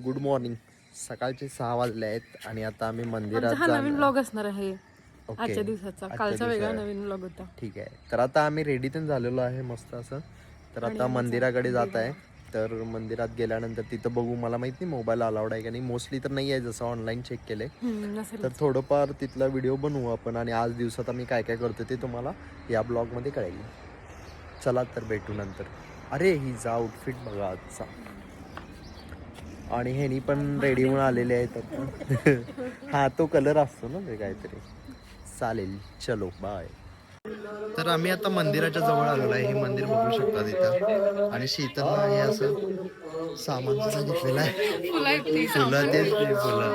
Good morning. सकाळचे 6 वाजले आहेत आणि आता आम्ही मंदिरात हा नवीन ब्लॉग असणार आहे ओके. आजच्या दिवसाचा. आजच्या कालचा वेगळा दिवसा- नवीन ब्लॉग होता. ठीक आहे. तर आता आम्ही रेडी पण झालेलो आहे मस्त असं. तर आणि आता आम्ही मंदिराकडे जात आहे. देवाला. तर मंदिरात गेल्यानंतर तिथं बघू. मला माहित नाही मोबाईल अलाउड आहे का नाही. मोस्टली तर नाही आहे, जसं ऑनलाईन चेक केले. नसेल. तर थोडंफार तिथला व्हिडिओ बनवू आपण आणि आज दिवसात आम्ही काय काय करतो ते तुम्हाला या ब्लॉगमध्ये कळेल. चला तर भेटू नंतर. अरे हिचा आउटफिट बघा आजचा. आणि ह्यानी पण रेडी होऊन आलेले आहेत आता. हा तो कलर असतो ना ते काहीतरी. चालेल, चलो बाय. तर आम्ही आता मंदिराच्या जवळ आलेलो आहे. हे मंदिर बघू शकता तिथं. आणि शीतलला हे असं सामान सुद्धा घेतलेलं आहे. फुलं तेच ते फुलं.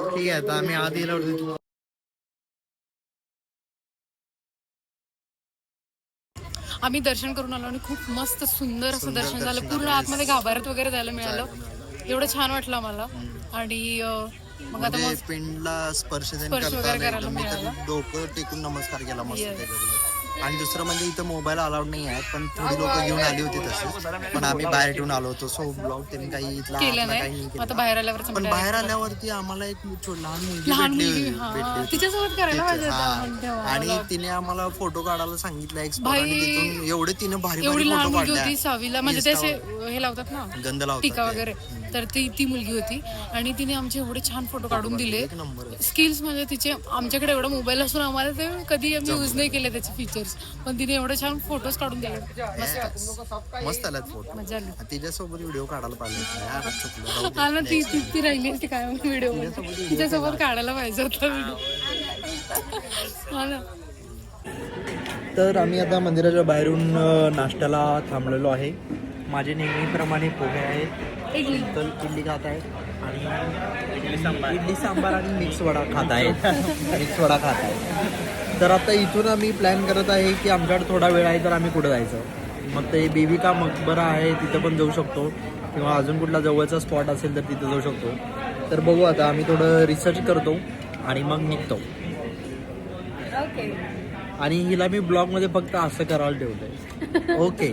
ठीक आहे, आता आम्ही आत गेल्यावरती आम्ही दर्शन करून आलो आणि खूप मस्त सुंदर असं दर्शन झालं. पूर्ण आतमध्ये गाभाऱ्यात वगैरे जायला मिळालं. एवढं छान वाटलं आम्हाला. आणि मग आता म्हणजे पिंडला स्पर्श वगैरे करायला मिळाला. डोकं टेकून नमस्कार केला मस्त त्याच्याबद्दल. आणि दुसरं म्हणजे इथं मोबाईल अलाउड नाही आहे, पण थोडी लोक घेऊन आली होती तशी. पण आम्ही बाहेर ठेवून आलो होतो. सो ब्लॉग त्यांनी काही इथला केलं काही नाही. नाही आता केलं. बाहेर आल्यावर पण बाहेर आल्यावरती आम्हाला एक लहान मुलगी तिच्यासोबत करायला पाहिजे होतं. आणि तिने आम्हाला फोटो काढायला सांगितलं एक्सपर्ट. भाई, आणि तिथून एवढे तिने भारी एवढी भारी लहान फोटो मुलगी काढले. होती 6वीला. म्हणजे ते असे हे लावतात ना गंध टीका लावतात वगैरे. तर ती मुलगी होती आणि तिने आमचे एवढे छान फोटो काढून दिले. एक नंबर. स्किल्स म्हणजे तिचे. आमच्याकडे एवढा मोबाईल असून आम्हाला ते कधी आम्ही यूज नाही केले त्याचे फीचर्स. पण तिने एवढे छान फोटोज काढून दिले. मस्त आलात फोटो. मजा आली. तिच्यासोबत व्हिडिओ काढायला पाहिजे यार. चुकलं, राहू दे. हा ना, ती राहिली असती काय व्हिडिओ. तिच्यासोबत काढायला पाहिजे होता व्हिडिओ. हा ना. तर आम्ही आता मंदिराच्या बाहेरून नाश्त्याला थांबलेलो आहे. माझे नेहमीप्रमाणे पोहे आहेत. इडली. तर इडली खात आहे आणि इडली सांबार आणि मिक्स वडा खात आहे. मिक्स वडा खात आहे. तर आता इथून आम्ही प्लॅन करत आहे की आमच्याकडे थोडा वेळ आहे तर आम्ही कुठं जायचं. मग ते बीबी मकबरा आहे तिथं पण जाऊ शकतो, किंवा अजून कुठला जवळचा स्पॉट असेल तर तिथं जाऊ शकतो. तर बघू आता. आम्ही थोडं रिसर्च करतो आणि मग निघतो. ओके. आणि हिला मी ब्लॉगमध्ये फक्त असं करायला ठेवलंय. ओके.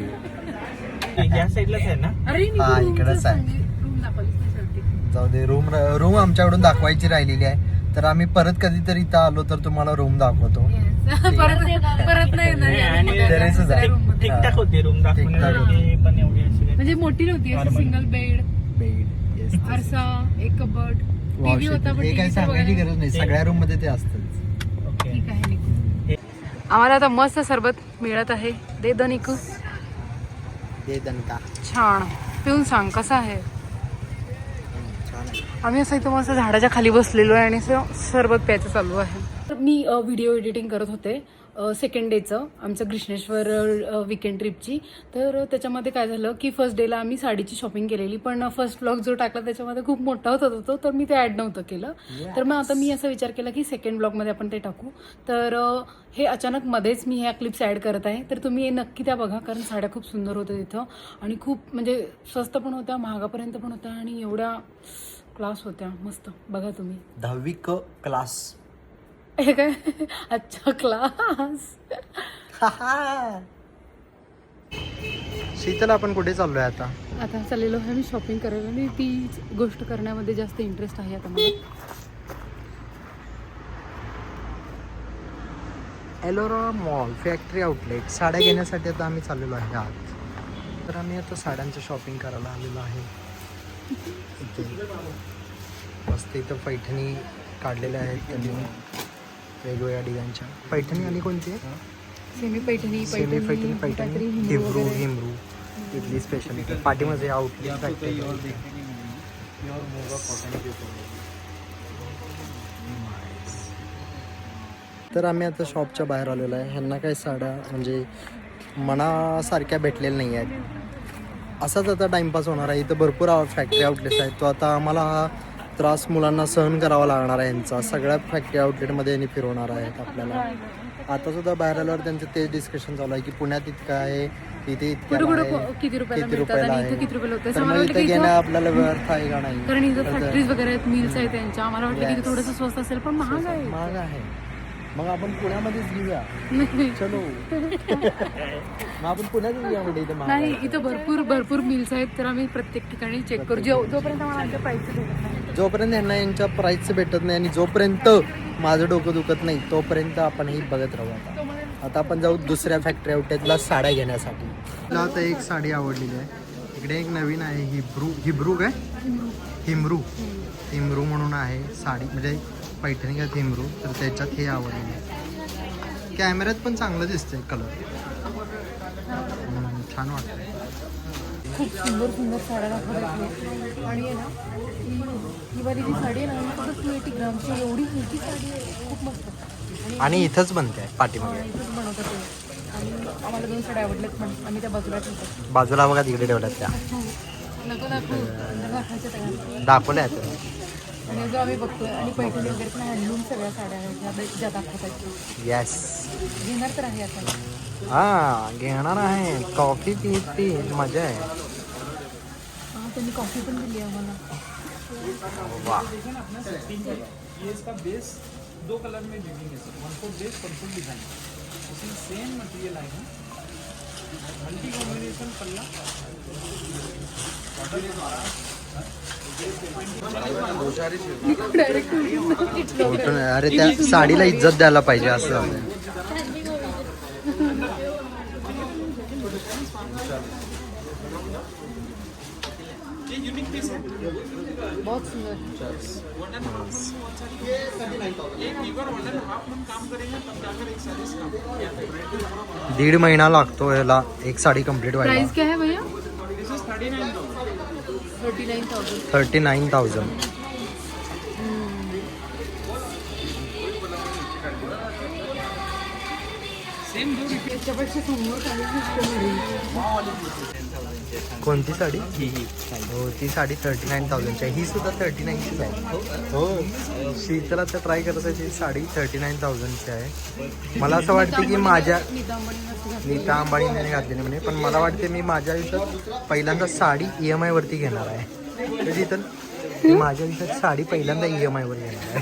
या साईडलाच आहे ना? अरे हा, इकडंच आहे. रूम दाखवलीच नाही शेवटी. जाऊ दे. रूम आमच्याकडून दाखवायची राहिलेली आहे. तर आम्ही परत कधीतरी इथं आलो तर तुम्हाला रूम दाखवतो. परत नाही ठीकठाक होती रूम दाखवण्यासाठी, पण एवढी अशी म्हणजे मोठी नव्हती. असं सिंगल बेड, बेड, आरसा, एक कबड, टीव्ही होता. पण हे काही सांगायची गरज नाही, सगळ्या रूम मध्ये ते असतं. ओके. ठीक आहे. आम्हाला आता मस्त सरबत मिळत आहे. दे द निकू. ते दणका छान पिऊन सांग कसं आहे. छान आहे. आम्ही असं इथं मस्त झाडाच्या खाली बसलेलो आहे आणि सरबत प्यायचं चालू आहे. तर मी व्हिडिओ एडिटिंग करत होते सेकंड डेचं, आमचं कृष्णेश्वर विकेंड ट्रिपची. तर त्याच्यामध्ये काय झालं की फर्स्ट डेला आम्ही साडीची शॉपिंग केलेली, पण फर्स्ट व्लॉग जो टाकला त्याच्यामध्ये खूप मोठा होत होता तर मी ते ॲड नव्हतं केलं. तर मग आता मी असा विचार केला की सेकंड ब्लॉगमध्ये आपण ते टाकू. तर हे अचानक मध्येच मी ह्या क्लिप्स ॲड करत आहे. तर तुम्ही हे नक्की त्या बघा, कारण साड्या खूप सुंदर होत्या तिथं आणि खूप म्हणजे स्वस्त पण होत्या, महागापर्यंत पण होत्या आणि एवढ्या क्लास होत्या. मस्त बघा तुम्ही. 10वी क क्लास. हे काय? अच्छा, क्लास. शीतल, आपण कुठे चाललोय आता? आता चाललेलो आहे मी शॉपिंग करायला आणि ती गोष्ट करण्यामध्ये जास्त इंटरेस्ट आहे आता मला. एलोरा मॉल फॅक्टरी आउटलेट साड्या घेण्यासाठी आता आम्ही चाललेलो आहे आत. तर आम्ही आता साड्यांचं शॉपिंग करायला आलेलो आहे. मस्त इथं पैठणी काढलेल्या आहेत त्यांनी वेगवेगळ्या डिझाईनच्या. पैठणी आणि कोणती आहे? सेमी पैठणी, सेमी पैठणी, काहीतरी हिमरू इथली स्पेशलिटी. पाठीमध्ये outlet factory. तर आम्ही आता शॉपच्या बाहेर आलेलो आहे. ह्यांना काही साड्या म्हणजे मनासारख्या भेटलेल्या नाही आहेत. असाच आता टाइमपास होणार आहे. इथं भरपूर फॅक्टरी आउटलेट्स आहेत. तो आता आम्हाला हा त्रास मुलांना सहन करावा लागणार आहे. यांचा सगळ्या फॅक्टरी आउटलेटमध्ये यांनी फिरवणार आहेत आपल्याला. आता सुद्धा बाहेर आल्यावर त्यांचं तेच डिस्कशन चालू आहे की पुण्यात इतकं आहे, इथे इतकं आहे, किती रुपयाला आहे. किती रुपयाला होतं. तर मग इथं घेणं आपल्याला व्यर्थ आहे का नाही? कारण इथं फॅक्टरीज वगैरे आहेत, मिल्स आहेत त्यांच्या. आम्हाला वाटलं की थोडंसं स्वस्त असेल, पण महाग आहे. महाग आहे. मग आपण पुण्यामध्येच घेऊया. चलो मग आपण पुण्यातच घेऊया म्हणजे इथे महाग नाही आहे. इथं भरपूर मिल्स आहेत तर आम्ही प्रत्येक ठिकाणी चेक करू जोपर्यंत आम्हाला आमच्या प्राईस भेटत नाही. जोपर्यंत यांना यांच्या प्राईसचं भेटत नाही आणि जोपर्यंत माझं डोकं दुखत नाही तोपर्यंत आपण ही बघत राहू. आता आपण जाऊ दुसऱ्या फॅक्टरी आउटलेटला साड्या घेण्यासाठी. मला आता एक साडी आवडलेली आहे. इकडे एक नवीन आहे हिब्रू काय हिमरू म्हणून आहे साडी, म्हणजे पैठणी का हिमरू. तर त्याच्यात हे आवडलेलं आहे. कॅमेऱ्यात पण चांगलं दिसतंय कलर, छान वाटतं. खूप सुंदर साड्या दाखवतात आणि आहे ना ही वाली जी साडी आहे ना 280 ग्रामची एवढी मोठी साडी आहे, खूप मस्त. आणि इथंच बनते आहे पाठीमागे. इथंच बनवतात ते. आणि आम्हाला 2 साड्या आवडल्यात पण आम्ही त्या बाजूला ठेवतो. बाजूला बघा तिकडे ठेवल्यात त्या नको दाखवायच्या त्या दाखवल्या आहेत. आणि जो आम्ही बघतोय आणि पैठणी वगैरे पण हँडलूम सगळ्या साड्या आहेत ज्या दाखवतात. येस घेणार तर आहे आता. हा घेणार आहे. कॉफी ती मजा आहे. त्यांनी कॉफी पण दिली आम्हाला. वा ये इसका बेस 2 कलर में वीविंग है सर. 1 4 base 1 4 design. उसी सेम मटेरियल आएगा. मल्टी कॉम्बिनेशन पल्ला. अरे त्या साडीला इज्जत द्यायला पाहिजे असं. बहुत सुंदर. दीड महिना लागतो याला एक साडी कंप्लीट व्हायला. प्राइस क्या है भैया? 39,000. 39,000. त्याच्यापेक्षा समोर काही कोणती साडी? हो ती साडी 39,000ची आहे. ही सुद्धा 39ची आहे. हो शीतलाचं ट्राय करत आहे. ती साडी 39,000ची आहे. मला असं वाटतं की माझ्या नीता अंबानीने घातलेली म्हणे, पण मला वाटते मी माझ्या आयुष्यात पहिल्यांदा साडी EMI वरती घेणार आहे. म्हणजे इथं मी माझ्या आयुष्यात साडी पहिल्यांदा EMI वर घेणार आहे.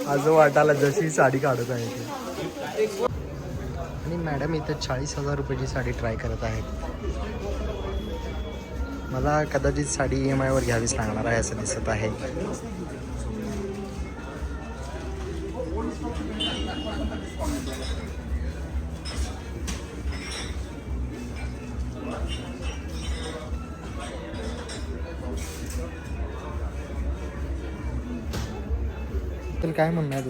असं वाटायला जशी साडी काढत आहे ती. आणि मॅडम इथं 40,000 रुपयाची साडी ट्राय करत आहेत. मला कदाचित साडी EMI वर घ्यावीच लागणार आहे असं दिसत आहे. तर काय म्हणणं आहे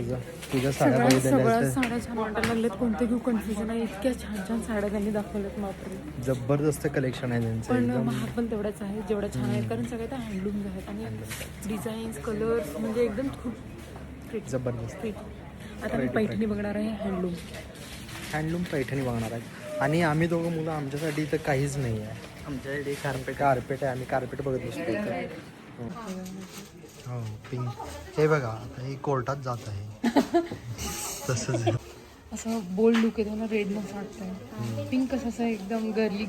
तुझ्या साड्या सगळ्या बघितलेल्या साड्या छान वाटायला लागल्यात. कोणते घेऊ कन्फ्युजन आहे. इतक्या छान साड्या त्यांनी दाखवल्यात बापरे. जबरदस्त कलेक्शन आहे त्यांचं पण एकदम. महाग पण तेवढ्याच आहे जेवढ्या छान आहेत, कारण सगळ्या त्या हँडलूम्स आहेत आणि डिझाईन्स कलर्स म्हणजे एकदम खूप pretty. जबरदस्त Pretty. आता मी पैठणी बघणार आहे हँडलूम पैठणी बघणार आहे. आणि आम्ही दोघं मुलं आमच्यासाठी इथं काहीच नाही आहे. आमच्याकडे कार्पेट आहे. आम्ही कार्पेट बघत बसतो इथं. हो पिंक. हे बघा आता हे कोर्टात जात आहे. तसंच असं बोल्ड लुक येतो ना. रेड मस्त वाटतंय. पिंक कसं असं एकदम गर्ली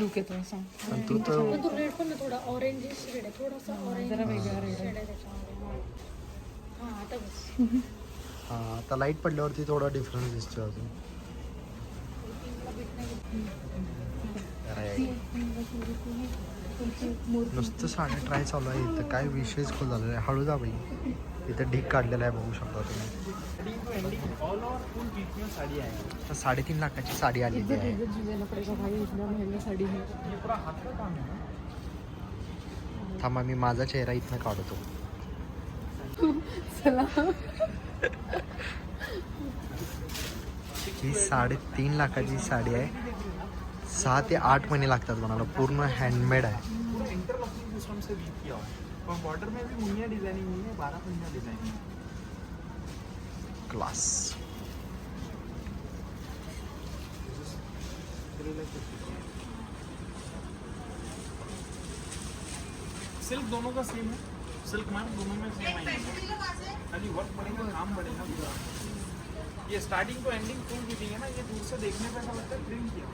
लुक येतो असा. पण तू तर रेड पण थोडा ऑरेंजिश रेड आहे. थोडासा ऑरेंज जरा वेगळा रेड शेड आहे त्याच्यामध्ये. हां आता बस. हां आता लाईट पडल्यावरती थोडा डिफरन्स दिसतो अजून. नुसतं साड्या ट्राय चालू आहे इथं. काय विषयच खूप झालेला आहे. हळू जा बाई. इथं ढीक काढलेला आहे बघू शकता तुम्ही. ऑल ओवर फुल बीच में साड़ी आएगी. तर 3.5 लाखाची साडी आलेली आहे. साडी ये पूरा हाथ का काम है ना. थांबा मी माझा चेहरा इथनं काढतो. चला. ही 3.5 लाखाची साडी आहे. 6 ते 8 महिने लागतात बनायला. पूर्ण हँडमेड आहे. इंटरलॉकिंग सिस्टम से बीट किया हुआ है. और बॉर्डर में भी मुनिया डिजाइनिंग हुई है. 12 मुनिया डिजाइनिंग है. क्लास. सिल्क दोनों का सेम है. सिल्क मार्क दोनों में सेम आएगा. खाली वर्क बढ़ेगा, काम बढ़ेगा पूरा. ये starting to ending full beating है ना. ये दूर से देखने पे ऐसा लगता है प्रिंट किया.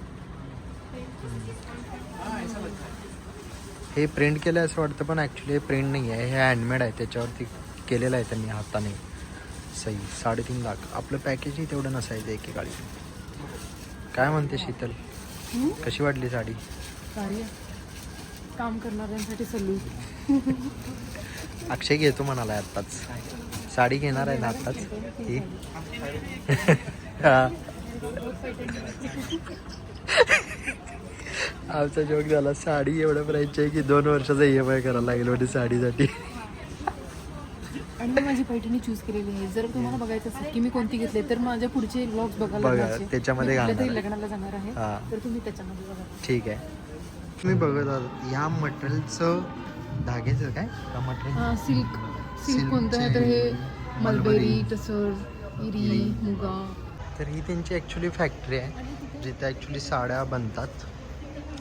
हाँ ऐसा लगता है. हे प्रिंट केलं असं वाटतं पण ॲक्च्युली हे प्रिंट नाही आहे. हे हँडमेड आहे. त्याच्यावरती केलेलं आहे त्यांनी हाताने. सही 3.5 लाख. आपलं पॅकेजही तेवढं नसायचं एकेकाळी. काय म्हणते शीतल, कशी वाटली साडी? कार्य काम करणाऱ्यांसाठी सल्यूट. अक्षय घेतो म्हणाला आत्ताच. साडी घेणार आहे ना आत्ताच ती. हा. आमचा जोक झाला, साडी एवढं प्राईसची आहे की 2 वर्षाचा EMI करायला लागेल म्हणजे साडीसाठी. आणि मी माझी पैठणी चूज केलेली आहे. जर तुम्हाला बघायचं असेल की मी कोणती घेतली तर माझ्या पुढचे व्लॉग्स बघायला बघा, माझे. त्याच्यामध्ये मी कुठल्या घालणार तरी आहे. लग्नाला जाणार आहे हा. तर तुम्ही त्याच्यामध्ये बघा. ठीक आहे. तुम्ही बघत आहात या मटेरियलचं धाग्याचं काय का मटेरियल? हा सिल्क. सिल्क कोणतं आहे तर हे मलबेरी, टसर, इरी, मुगा. तर ही त्यांची ॲक्च्युली फॅक्टरी आहे जिथे ॲक्च्युली साड्या बनतात.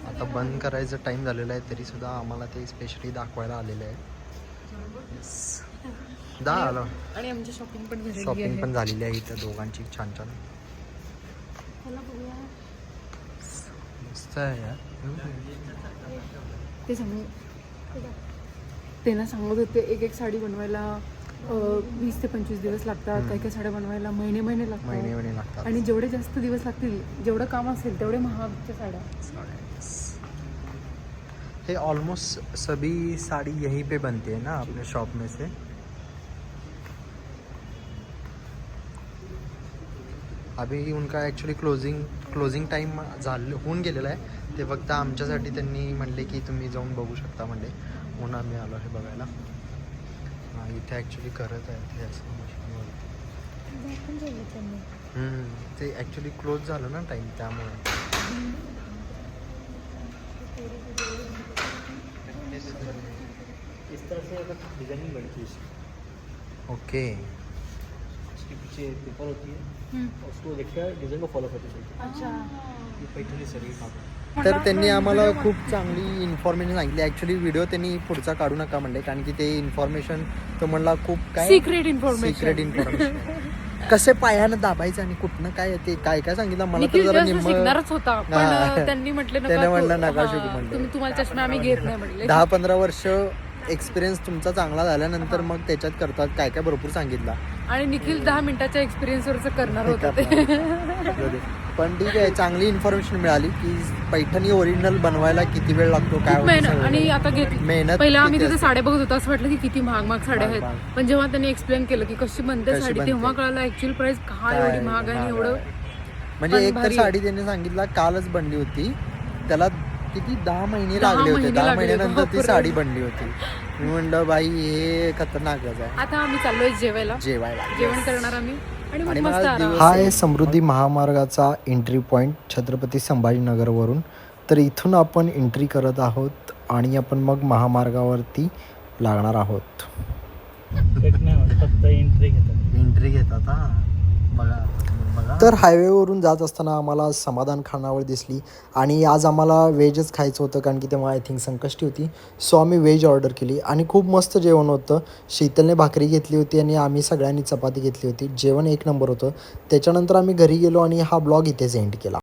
आता बंद करायचं टाईम झालेला आहे तरीसुद्धा आम्हाला ते स्पेशली दाखवायला आलेलं आहे. आलं. आणि आमची शॉपिंग पण झालेली शॉपिंग आहे. पण झालेली आहे इथं दोघांची छान छान. मस्त आहे यार. ते सांगू ते ना सांगत होते एक साडी बनवायला 20 ते 25 दिवस लागतात. काही साड्या बनवायला महिने महिने लागतात. लागतात. आणि जेवढे जास्त दिवस लागतील जेवढं काम असेल तेवढे महागच्या साड्या. हे ऑलमोस्ट सभी साड़ी यहीं पे बनती है ना अपने शॉप में से. अभी उनका ॲक्च्युली क्लोजिंग टाईम होऊन गेलेला आहे. ते फक्त आमच्यासाठी त्यांनी म्हणले की तुम्ही जाऊन बघू शकता म्हणले, म्हणून आम्ही आलो हे बघायला. इथे ॲक्च्युली करत आहे ते असं मशीनवर. ते ॲक्च्युली क्लोज झालं ना टाईम त्यामुळे. इस तरह से अगर डिजाइनिंग बनती है इसकी, ओके. इसके पीछे पेपर होती है और उसको देखकर डिजाइन को फॉलो करते चलते हैं. अच्छा. ये पैठणी सर काम तर त्यांनी आम्हाला खूप चांगली इन्फॉर्मेशन सांगितली. ॲक्च्युली व्हिडिओ त्यांनी पुढचा काढू नका म्हणले कारण की ते इन्फॉर्मेशन तो म्हणला खूप काय सिक्रेट इन्फॉर्मेशन. Secret information. कसे पायानं दाबायचं आणि कुठनं काय ते काय काय सांगितलं मला तर जरा निम्म. शिकणारच होता पण हा. त्यांनी म्हटले त्याने म्हणलं नका शिकू म्हणले. तुम्ही तुम्हाला चष्मा आम्ही घेत नाही म्हटले. 10-15 वर्ष एक्सपिरियन्स तुमचा चांगला झाल्यानंतर मग त्याच्यात करतात काय काय भरपूर सांगितलं. आणि निखिल 10 मिनिटाच्या एक्सपिरियन्सवरच करणार होता ते. पण ठीक आहे, चांगली इन्फॉर्मेशन मिळाली की पैठणी ओरिजिनल बनवायला किती वेळ लागतो काय होतं मेहनत. सगळं. आणि आता घेतली मेहनत पहिला आम्ही किती तिथे असते. साड्या बघत होतो असं वाटलं की किती महाग साड्या महाग, आहेत. पण जेव्हा त्यांनी एक्सप्लेन केलं की कशी बनते कशी साडी बनते. तेव्हा कळालं ऍक्च्युअल प्राइस काय एवढी महाग आहे आणि एवढं. म्हणजे पण एक तर भारी. साडी त्यांनी सांगितलं कालच बनली होती, त्याला किती 10 महिने 10 लागले होते. महिने 10 लागले. महिन्यानंतर ती बापरे. साडी बनली होती. मी म्हणलं बाई हे खतरनाकच आहे. आता आम्ही चाललोय जेवायला. जेवायला जेवण करणार आम्ही आणि मग आणि मस्त मला आराम. हा आहे समृद्धी महामार्गाचा एंट्री पॉईंट छत्रपती संभाजीनगरवरून. तर इथून आपण एंट्री करत आहोत आणि आपण मग महामार्गावरती लागणार आहोत. फक्त एंट्री घेतात. एंट्री घेतात हा. बघा. तर हायवेवरून जात असताना आम्हाला समाधान खानावळ दिसली आणि आज आम्हाला व्हेजच खायचं होतं कारण की तेव्हा आय थिंक संकष्टी होती. सो आम्ही व्हेज ऑर्डर केली आणि खूप मस्त जेवण होतं. शीतलने भाकरी घेतली होती आणि आम्ही सगळ्यांनी चपाती घेतली होती. जेवण 1 नंबर होतं. त्याच्यानंतर आम्ही घरी गेलो आणि हा ब्लॉग इथेच एंड केला.